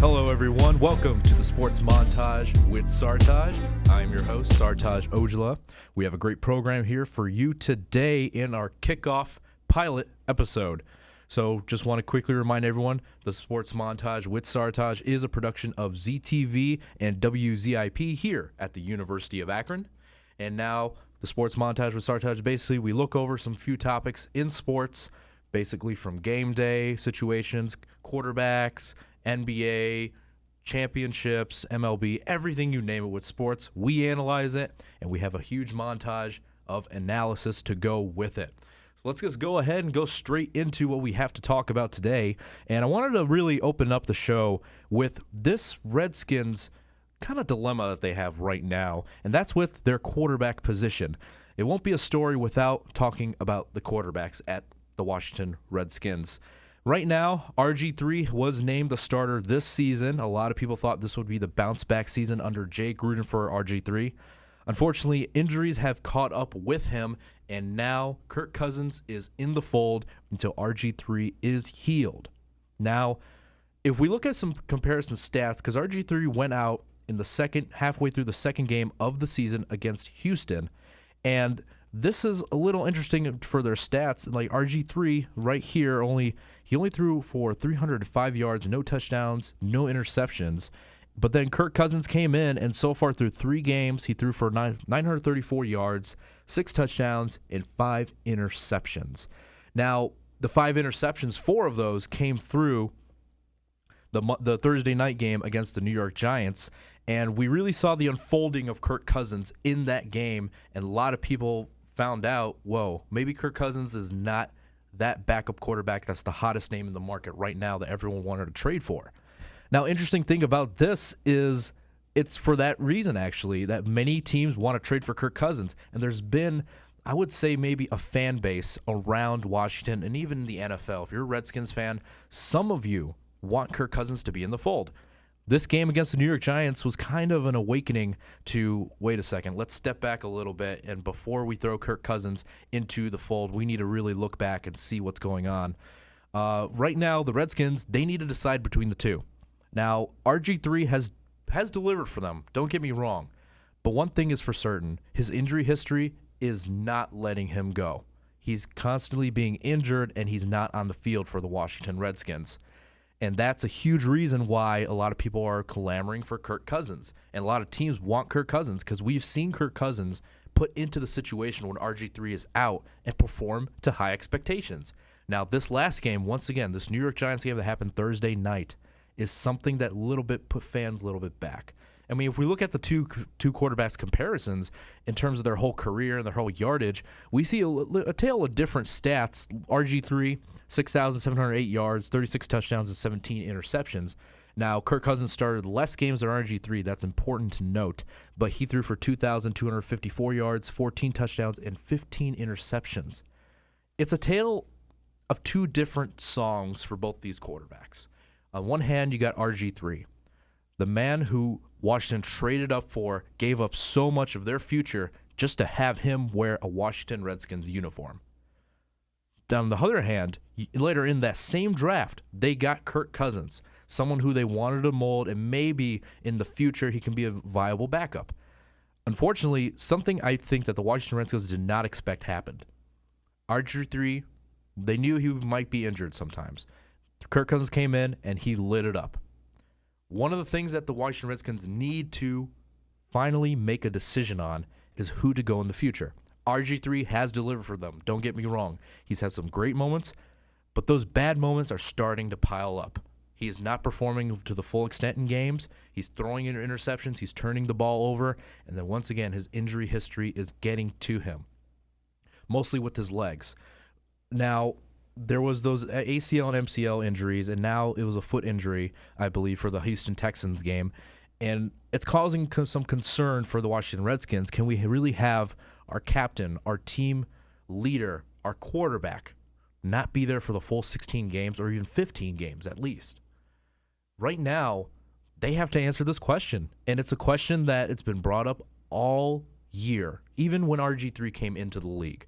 Hello, everyone. Welcome to the Sports Montage with Sartaj. I'm your host, Sartaj Aujla. We have a great program here for you today in our kickoff pilot episode. So just want to quickly remind everyone, the Sports Montage with Sartaj is a production of ZTV and WZIP here at the University of Akron. And now the Sports Montage with Sartaj, basically we look over some few topics in sports, basically from game day situations, quarterbacks, NBA, championships, MLB, everything you name it with sports. We analyze it, and we have a huge montage of analysis to go with it. So let's just go ahead and go straight into what we have to talk about today. And I wanted to really open up the show with this Redskins kind of dilemma that they have right now, and that's with their quarterback position. It won't be a story without talking about the quarterbacks at the Washington Redskins. Right now, RG3 was named the starter this season. A lot of people thought this would be the bounce-back season under Jay Gruden for RG3. Unfortunately, injuries have caught up with him, and now Kirk Cousins is in the fold until RG3 is healed. Now, if we look at some comparison stats, because RG3 went out in the halfway through the second game of the season against Houston, and this is a little interesting for their stats. Like RG3 right here, he only threw for 305 yards, no touchdowns, no interceptions. But then Kirk Cousins came in, and so far through 3 games, he threw for 934 yards, 6 touchdowns, and 5 interceptions. Now, the 5 interceptions, 4 of those came through the Thursday night game against the New York Giants, and we really saw the unfolding of Kirk Cousins in that game, and a lot of people found out, whoa, maybe Kirk Cousins is not that backup quarterback that's the hottest name in the market right now that everyone wanted to trade for. Now, interesting thing about this is it's for that reason, actually, that many teams want to trade for Kirk Cousins, and there's been, I would say, maybe a fan base around Washington and even the NFL. If you're a Redskins fan, some of you want Kirk Cousins to be in the fold. This game against the New York Giants was kind of an awakening to, wait a second, let's step back a little bit, and before we throw Kirk Cousins into the fold, we need to really look back and see what's going on. Right now, the Redskins, they need to decide between the two. Now, RG3 has delivered for them, don't get me wrong, but one thing is for certain, his injury history is not letting him go. He's constantly being injured, and he's not on the field for the Washington Redskins. And that's a huge reason why a lot of people are clamoring for Kirk Cousins. And a lot of teams want Kirk Cousins because we've seen Kirk Cousins put into the situation when RG3 is out and perform to high expectations. Now, this last game, once again, this New York Giants game that happened Thursday night is something that little bit put fans a little bit back. I mean, if we look at the two quarterbacks comparisons in terms of their whole career and their whole yardage, we see a tale of different stats. RG3, 6,708 yards, 36 touchdowns, and 17 interceptions. Now, Kirk Cousins started less games than RG3. That's important to note. But he threw for 2,254 yards, 14 touchdowns, and 15 interceptions. It's a tale of 2 different songs for both these quarterbacks. On one hand, you got RG3, the man who Washington traded up for, gave up so much of their future just to have him wear a Washington Redskins uniform. On the other hand, later in that same draft, they got Kirk Cousins, someone who they wanted to mold, and maybe in the future he can be a viable backup. Unfortunately, something I think that the Washington Redskins did not expect happened. RG3, they knew he might be injured sometimes. Kirk Cousins came in, and he lit it up. One of the things that the Washington Redskins need to finally make a decision on is who to go in the future. RG3 has delivered for them. Don't get me wrong. He's had some great moments, but those bad moments are starting to pile up. He is not performing to the full extent in games. He's throwing in interceptions. He's turning the ball over. And then once again, his injury history is getting to him, mostly with his legs. Now, there was those ACL and MCL injuries, and now it was a foot injury, I believe, for the Houston Texans game. And it's causing some concern for the Washington Redskins. Can we really have our captain, our team leader, our quarterback not be there for the full 16 games or even 15 games at least? Right now, they have to answer this question, and it's a question that it's been brought up all year, even when RG3 came into the league.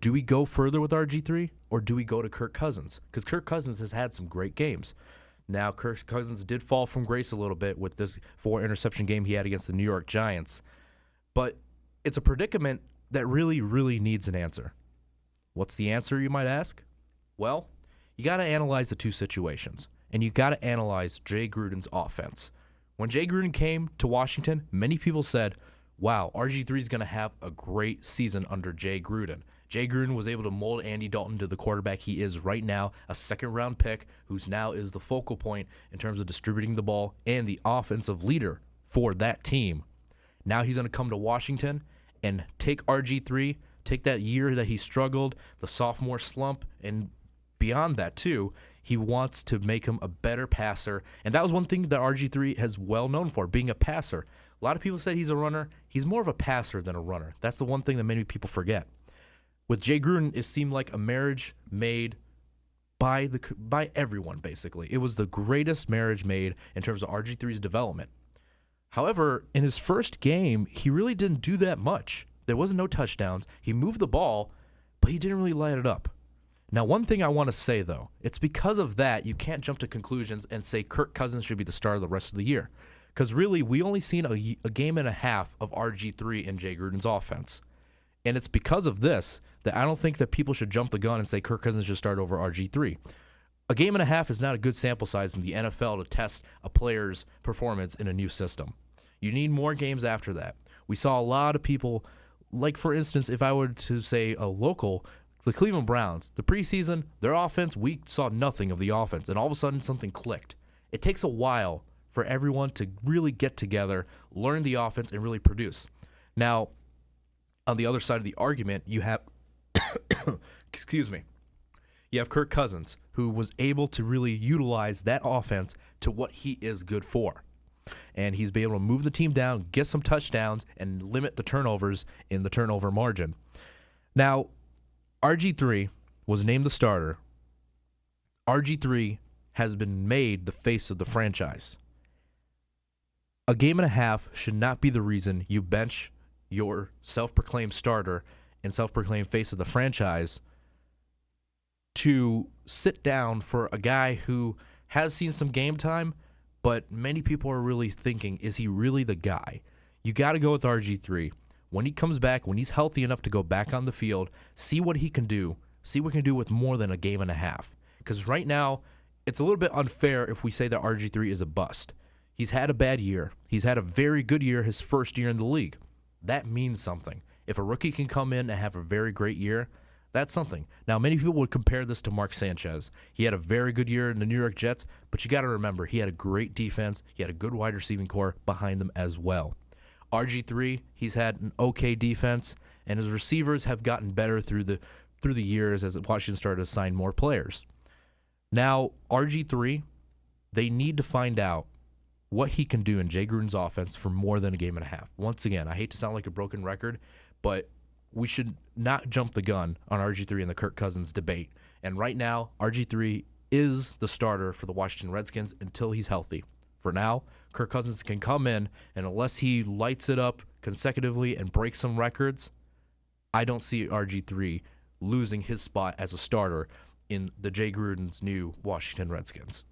Do we go further with RG3 or do we go to Kirk Cousins? Because Kirk Cousins has had some great games. Now, Kirk Cousins did fall from grace a little bit with this 4-interception game he had against the New York Giants, but it's a predicament that really, really needs an answer. What's the answer, you might ask? Well, you got to analyze the two situations, and you got to analyze Jay Gruden's offense. When Jay Gruden came to Washington, many people said, wow, RG3 is going to have a great season under Jay Gruden. Jay Gruden was able to mold Andy Dalton to the quarterback he is right now, a second-round pick who's now is the focal point in terms of distributing the ball and the offensive leader for that team. Now he's going to come to Washington and take RG3, take that year that he struggled, the sophomore slump, and beyond that too, he wants to make him a better passer. And that was one thing that RG3 has well known for, being a passer. A lot of people say he's a runner. He's more of a passer than a runner. That's the one thing that many people forget. With Jay Gruden, it seemed like a marriage made by everyone, basically. It was the greatest marriage made in terms of RG3's development. However, in his first game, he really didn't do that much. There wasn't no touchdowns. He moved the ball, but he didn't really light it up. Now, one thing I want to say, though, it's because of that you can't jump to conclusions and say Kirk Cousins should be the star of the rest of the year. Because really, we only seen a game and a half of RG3 in Jay Gruden's offense. And it's because of this that I don't think that people should jump the gun and say Kirk Cousins should start over RG3. A game and a half is not a good sample size in the NFL to test a player's performance in a new system. You need more games after that. We saw a lot of people, like for instance, if I were to say a local, the Cleveland Browns, the preseason, their offense, we saw nothing of the offense, and all of a sudden something clicked. It takes a while for everyone to really get together, learn the offense, and really produce. Now, on the other side of the argument, you have, you have Kirk Cousins, who was able to really utilize that offense to what he is good for. And he's been able to move the team down, get some touchdowns, and limit the turnovers in the turnover margin. Now, RG3 was named the starter. RG3 has been made the face of the franchise. A game and a half should not be the reason you bench your self-proclaimed starter and self-proclaimed face of the franchise to sit down for a guy who has seen some game time, but many people are really thinking, is he really the guy? You got to go with RG3. When he comes back, when he's healthy enough to go back on the field, see what he can do. See what he can do with more than a game and a half. Because right now, it's a little bit unfair if we say that RG3 is a bust. He's had a bad year. He's had a very good year his first year in the league. That means something. If a rookie can come in and have a very great year, that's something. Now, many people would compare this to Mark Sanchez. He had a very good year in the New York Jets, but you got to remember, he had a great defense. He had a good wide receiving core behind them as well. RG3, he's had an okay defense, and his receivers have gotten better through the years as Washington started to sign more players. Now, RG3, they need to find out what he can do in Jay Gruden's offense for more than a game and a half. Once again, I hate to sound like a broken record, but we should not jump the gun on RG3 in the Kirk Cousins debate. And right now, RG3 is the starter for the Washington Redskins until he's healthy. For now, Kirk Cousins can come in, and unless he lights it up consecutively and breaks some records, I don't see RG3 losing his spot as a starter in the Jay Gruden's new Washington Redskins.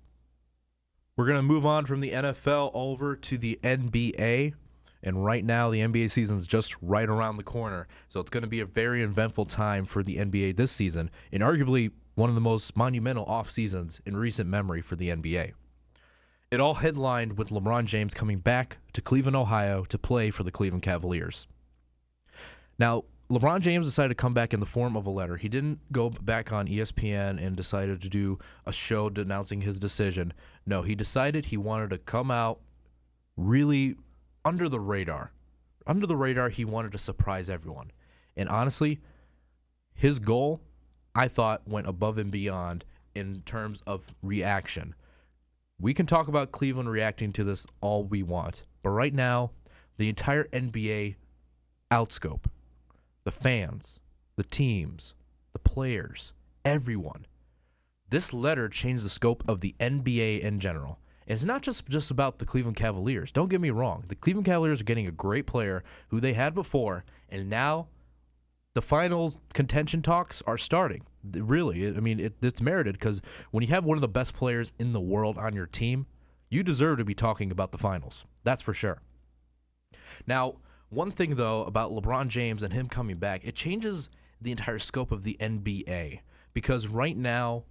We're going to move on from the NFL over to the NBA. And right now, the NBA season is just right around the corner. So it's going to be a very eventful time for the NBA this season, and arguably one of the most monumental off seasons in recent memory for the NBA. It all headlined with LeBron James coming back to Cleveland, Ohio to play for the Cleveland Cavaliers. Now, LeBron James decided to come back in the form of a letter. He didn't go back on ESPN and decided to do a show denouncing his decision. No, he decided he wanted to come out really under the radar. Under the radar, he wanted to surprise everyone. And honestly, his goal, I thought, went above and beyond in terms of reaction. We can talk about Cleveland reacting to this all we want, but right now, the entire NBA outscope, the fans, the teams, the players, everyone. This letter changed the scope of the NBA in general. It's not just about the Cleveland Cavaliers. Don't get me wrong. The Cleveland Cavaliers are getting a great player who they had before, and now the finals contention talks are starting. Really, I mean, it's merited because when you have one of the best players in the world on your team, you deserve to be talking about the finals. That's for sure. Now, one thing, though, about LeBron James and him coming back, it changes the entire scope of the NBA because right now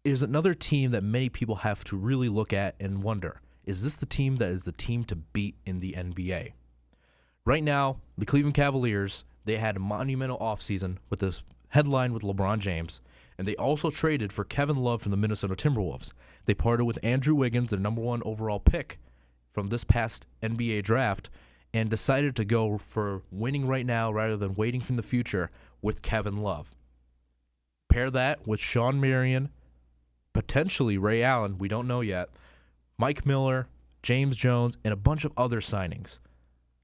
is another team that many people have to really look at and wonder, is this the team that is the team to beat in the NBA? Right now, the Cleveland Cavaliers, they had a monumental offseason with this headline with LeBron James, and they also traded for Kevin Love from the Minnesota Timberwolves. They parted with Andrew Wiggins, their number 1 overall pick from this past NBA draft, and decided to go for winning right now rather than waiting from the future with Kevin Love. Pair that with Sean Marion, potentially Ray Allen, we don't know yet, Mike Miller, James Jones, and a bunch of other signings.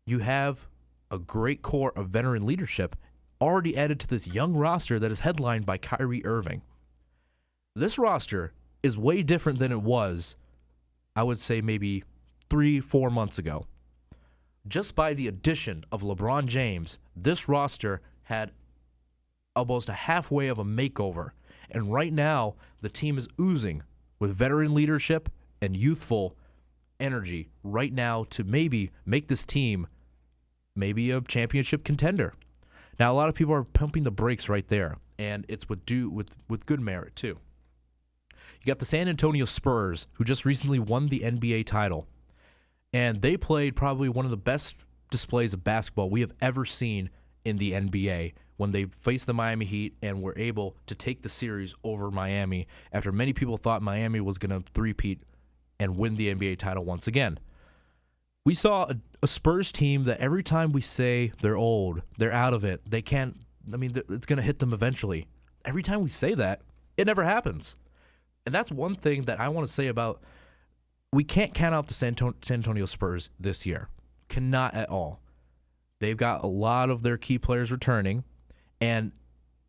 You have a great core of veteran leadership already added to this young roster that is headlined by Kyrie Irving. This roster is way different than it was, I would say maybe 3-4 months ago. Just by the addition of LeBron James, this roster had almost a halfway of a makeover. And right now, the team is oozing with veteran leadership and youthful energy right now to maybe make this team maybe a championship contender. Now, a lot of people are pumping the brakes right there, and it's with good merit, too. You got the San Antonio Spurs, who just recently won the NBA title. And they played probably one of the best displays of basketball we have ever seen in the NBA when they faced the Miami Heat and were able to take the series over Miami after many people thought Miami was going to three-peat and win the NBA title once again. We saw a Spurs team that every time we say they're old, they're out of it, they can't, I mean, it's going to hit them eventually. Every time we say that, it never happens. And that's one thing that I want to say about, we can't count out the San Antonio Spurs this year. Cannot at all. They've got a lot of their key players returning and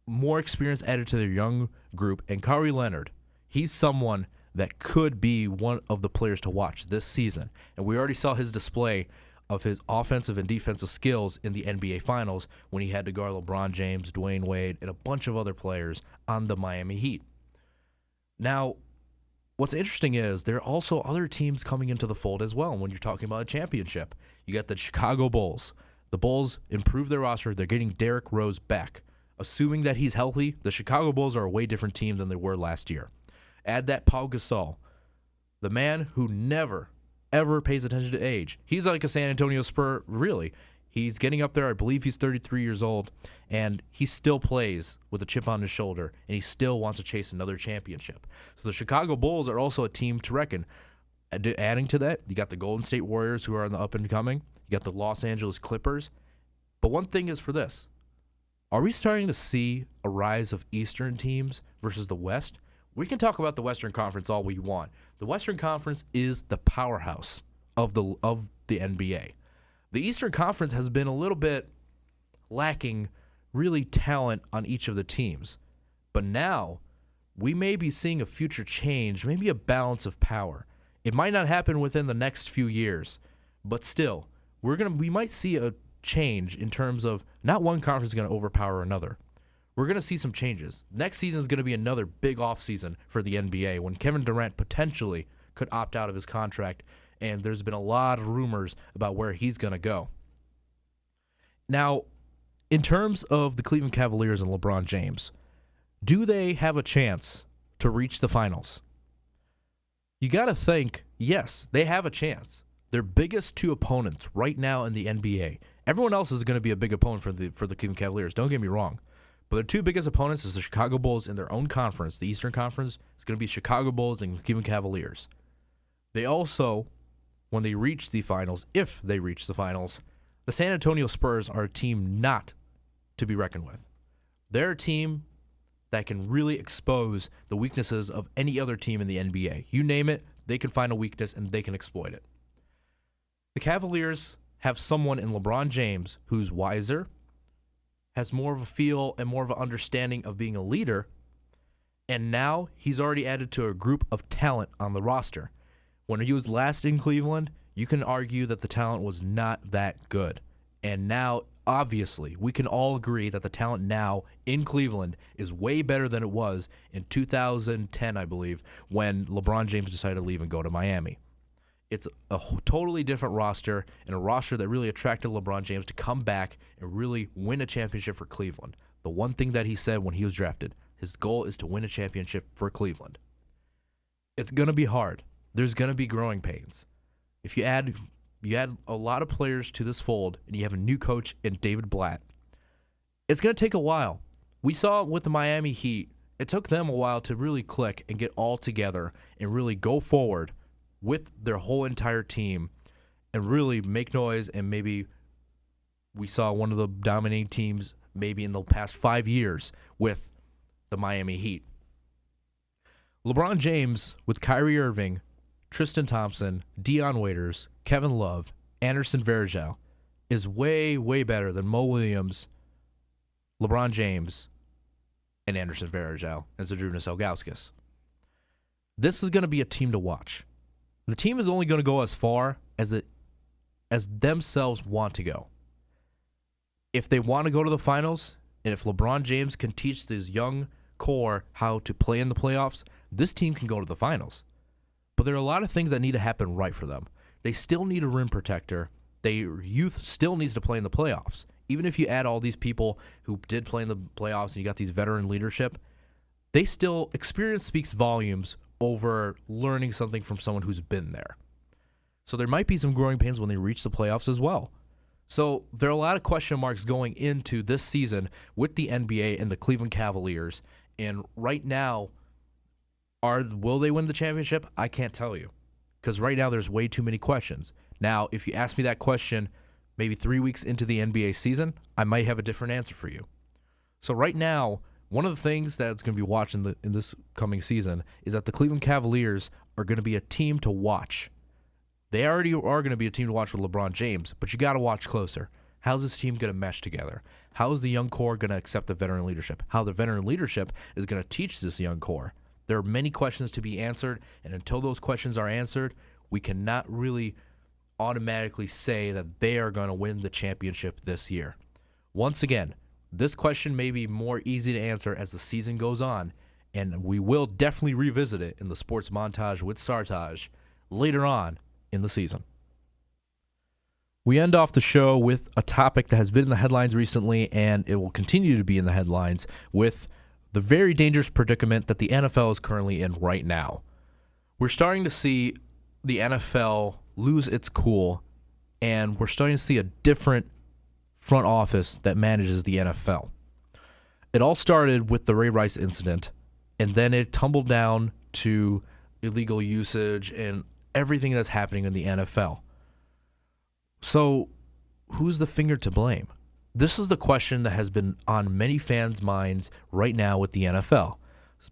more experience added to their young group. And Kawhi Leonard, he's someone that could be one of the players to watch this season. And we already saw his display of his offensive and defensive skills in the NBA Finals when he had to guard LeBron James, Dwayne Wade, and a bunch of other players on the Miami Heat. Now, what's interesting is there are also other teams coming into the fold as well when you're talking about a championship. You got the Chicago Bulls. The Bulls improved their roster. They're getting Derrick Rose back. Assuming that he's healthy, the Chicago Bulls are a way different team than they were last year. Add that Pau Gasol, the man who never, ever pays attention to age. He's like a San Antonio Spur, really. He's getting up there. I believe he's 33 years old, and he still plays with a chip on his shoulder, and he still wants to chase another championship. So the Chicago Bulls are also a team to reckon. Adding to that, you got the Golden State Warriors, who are on the up and coming. You got the Los Angeles Clippers. But one thing is for this. Are we starting to see a rise of Eastern teams versus the West? We can talk about the Western Conference all we want. The Western Conference is the powerhouse of the NBA. The Eastern Conference has been a little bit lacking really talent on each of the teams. But now we may be seeing a future change, maybe a balance of power. It might not happen within the next few years, but still, we might see a change in terms of not one conference is going to overpower another. We're going to see some changes. Next season is going to be another big offseason for the NBA when Kevin Durant potentially could opt out of his contract, and there's been a lot of rumors about where he's going to go. Now, in terms of the Cleveland Cavaliers and LeBron James, do they have a chance to reach the finals? You got to think, yes, they have a chance. Their biggest two opponents right now in the NBA. Everyone else is going to be a big opponent for the Cleveland Cavaliers. Don't get me wrong. But their two biggest opponents is the Chicago Bulls in their own conference. The Eastern Conference is going to be Chicago Bulls and Cleveland Cavaliers. They also, when they reach the finals, if they reach the finals, the San Antonio Spurs are a team not to be reckoned with. They're a team that can really expose the weaknesses of any other team in the NBA. You name it, they can find a weakness and they can exploit it. The Cavaliers have someone in LeBron James who's wiser, has more of a feel and more of an understanding of being a leader, and now he's already added to a group of talent on the roster. When he was last in Cleveland, you can argue that the talent was not that good. And now obviously, we can all agree that the talent now in Cleveland is way better than it was in 2010, I believe, when LeBron James decided to leave and go to Miami. It's a totally different roster, and a roster that really attracted LeBron James to come back and really win a championship for Cleveland. The one thing that he said when he was drafted, his goal is to win a championship for Cleveland. It's going to be hard. There's going to be growing pains. If you add a lot of players to this fold, and you have a new coach in David Blatt, it's going to take a while. We saw it with the Miami Heat. It took them a while to really click and get all together and really go forward with their whole entire team and really make noise. And maybe we saw one of the dominating teams maybe in the past 5 years with the Miami Heat. LeBron James with Kyrie Irving, Tristan Thompson, Dion Waiters, Kevin Love, Anderson Varejao is way, way better than Mo Williams, LeBron James, and Anderson Varejao and Zydrunas Ilgauskas. This is going to be a team to watch. The team is only going to go as far as themselves want to go. If they want to go to the finals, and if LeBron James can teach this young core how to play in the playoffs, this team can go to the finals. But there are a lot of things that need to happen right for them. They still need a rim protector. Their youth still needs to play in the playoffs. Even if you add all these people who did play in the playoffs and you got these veteran leadership, experience speaks volumes over learning something from someone who's been there. So there might be some growing pains when they reach the playoffs as well. So there are a lot of question marks going into this season with the NBA and the Cleveland Cavaliers. And right now, will they win the championship? I can't tell you, because right now there's way too many questions. Now, if you ask me that question maybe 3 weeks into the NBA season, I might have a different answer for you. So right now, one of the things that's going to be watching in this coming season is that the Cleveland Cavaliers are going to be a team to watch. They already are going to be a team to watch with LeBron James, but you got to watch closer. How's this team going to mesh together? How is the young core going to accept the veteran leadership? How the veteran leadership is going to teach this young core? There are many questions to be answered, and until those questions are answered, we cannot really automatically say that they are going to win the championship this year. Once again, this question may be more easy to answer as the season goes on, and we will definitely revisit it in the Sports Montage with Sartaj later on in the season. We end off the show with a topic that has been in the headlines recently, and it will continue to be in the headlines with the very dangerous predicament that the NFL is currently in right now. We're starting to see the NFL lose its cool, and we're starting to see a different front office that manages the NFL. It all started with the Ray Rice incident, and then it tumbled down to illegal usage and everything that's happening in the NFL. So, who's the finger to blame? This is the question that has been on many fans' minds right now with the NFL.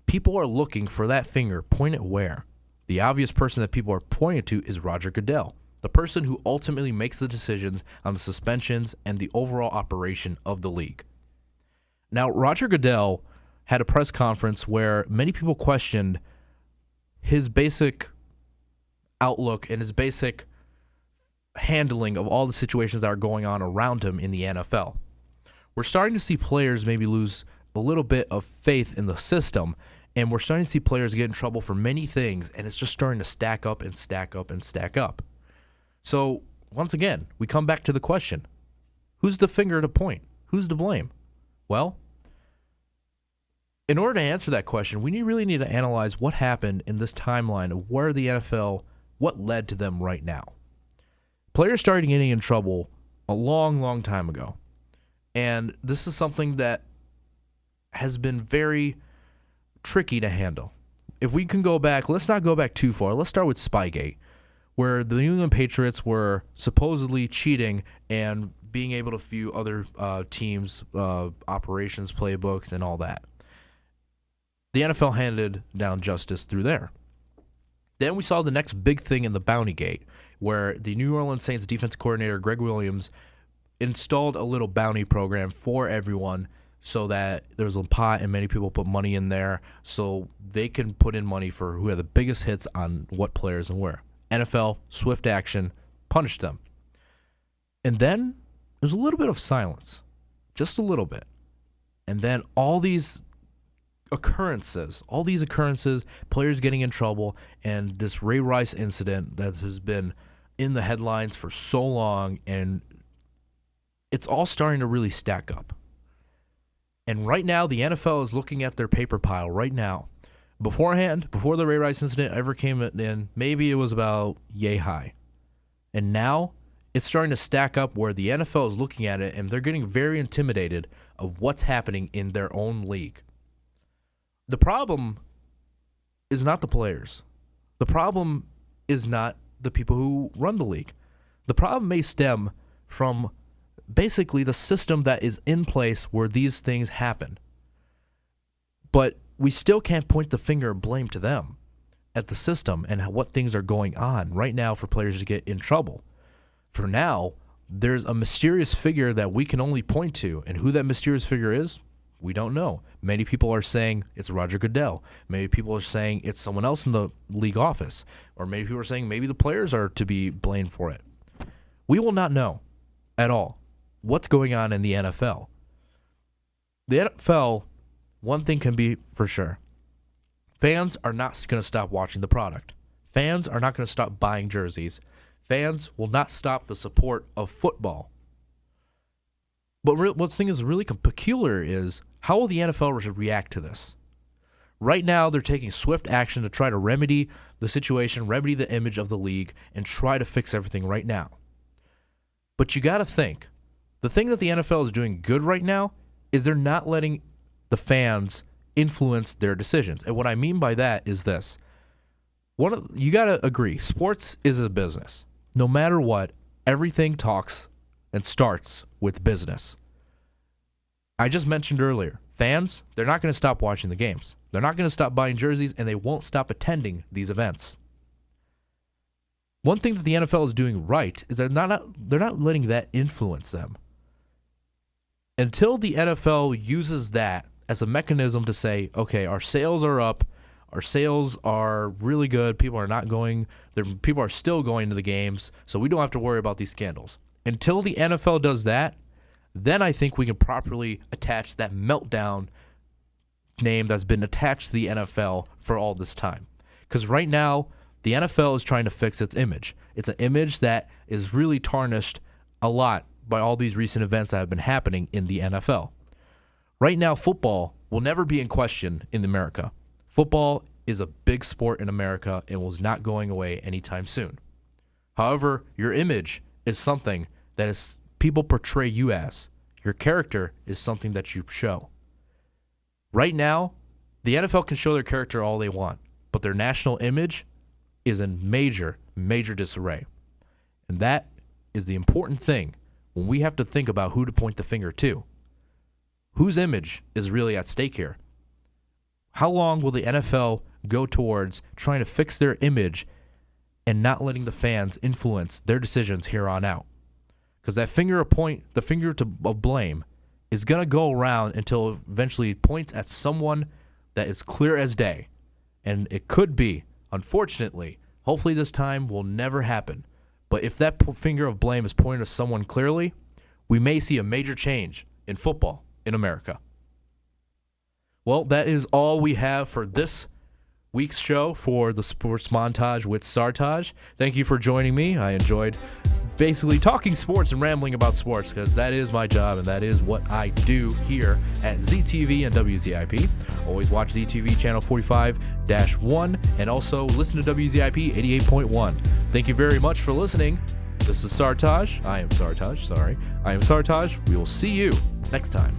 People are looking for that finger pointed where? The obvious person that people are pointing to is Roger Goodell, the person who ultimately makes the decisions on the suspensions and the overall operation of the league. Now, Roger Goodell had a press conference where many people questioned his basic outlook and his basic handling of all the situations that are going on around him in the NFL. We're starting to see players maybe lose a little bit of faith in the system, and we're starting to see players get in trouble for many things, and it's just starting to stack up and stack up and stack up. So, once again, we come back to the question, who's the finger to point? Who's to blame? Well, in order to answer that question, we really need to analyze what happened in this timeline of where the NFL, what led to them right now. Players started getting in trouble a long, long time ago. And this is something that has been very tricky to handle. If we can go back, let's not go back too far. Let's start with Spygate, where the New England Patriots were supposedly cheating and being able to view other teams' operations, playbooks, and all that. The NFL handed down justice through there. Then we saw the next big thing in the Bounty Gate, where the New Orleans Saints defensive coordinator, Greg Williams, installed a little bounty program for everyone so that there was a pot and many people put money in there so they can put in money for who had the biggest hits on what players and where. NFL, swift action, punished them. And then there's a little bit of silence, just a little bit. And then all these occurrences, players getting in trouble, and this Ray Rice incident that has been in the headlines for so long, and it's all starting to really stack up. And right now, the NFL is looking at their paper pile right now. Beforehand, before the Ray Rice incident ever came in, maybe it was about yay high. And now it's starting to stack up where the NFL is looking at it and they're getting very intimidated of what's happening in their own league. The problem is not the players. The problem is not the people who run the league. The problem may stem from basically the system that is in place where these things happen. But we still can't point the finger of blame to them at the system and what things are going on right now for players to get in trouble. For now, there's a mysterious figure that we can only point to, and who that mysterious figure is, we don't know. Many people are saying it's Roger Goodell. Maybe people are saying it's someone else in the league office. Or maybe people are saying maybe the players are to be blamed for it. We will not know at all what's going on in the NFL. The NFL, one thing can be for sure. Fans are not going to stop watching the product. Fans are not going to stop buying jerseys. Fans will not stop the support of football. But what thing is really peculiar is how will the NFL react to this? Right now, they're taking swift action to try to remedy the situation, remedy the image of the league, and try to fix everything right now. But you got to think, the thing that the NFL is doing good right now is they're not letting the fans influence their decisions. And what I mean by that is this. You got to agree, sports is a business. No matter what, everything talks and starts with business. I just mentioned earlier, fans, they're not going to stop watching the games. They're not going to stop buying jerseys, and they won't stop attending these events. One thing that the NFL is doing right is they're not letting that influence them. Until the NFL uses that as a mechanism to say, okay, our sales are up, our sales are really good, people are still going to the games, so we don't have to worry about these scandals. Until the NFL does that, then I think we can properly attach that meltdown name that's been attached to the NFL for all this time. Because right now, the NFL is trying to fix its image. It's an image that is really tarnished a lot by all these recent events that have been happening in the NFL. Right now, football will never be in question in America. Football is a big sport in America and was not going away anytime soon. However, your image is something that is people portray you as. Your character is something that you show. Right now, the NFL can show their character all they want, but their national image is in major, major disarray. And that is the important thing when we have to think about who to point the finger to. Whose image is really at stake here? How long will the NFL go towards trying to fix their image and not letting the fans influence their decisions here on out? Because that finger of blame is going to go around until it eventually points at someone that is clear as day. And it could be, unfortunately, hopefully this time will never happen. But if that finger of blame is pointing to someone clearly, we may see a major change in football in America. Well, that is all we have for this week's show for the Sports Montage with Sartaj. Thank you for joining me. I enjoyed basically talking sports and rambling about sports because that is my job and that is what I do here at ZTV and WZIP. Always watch ZTV channel 45-1 and also listen to WZIP 88.1. Thank you very much for listening. This is Sartaj. I am Sartaj. We will see you next time.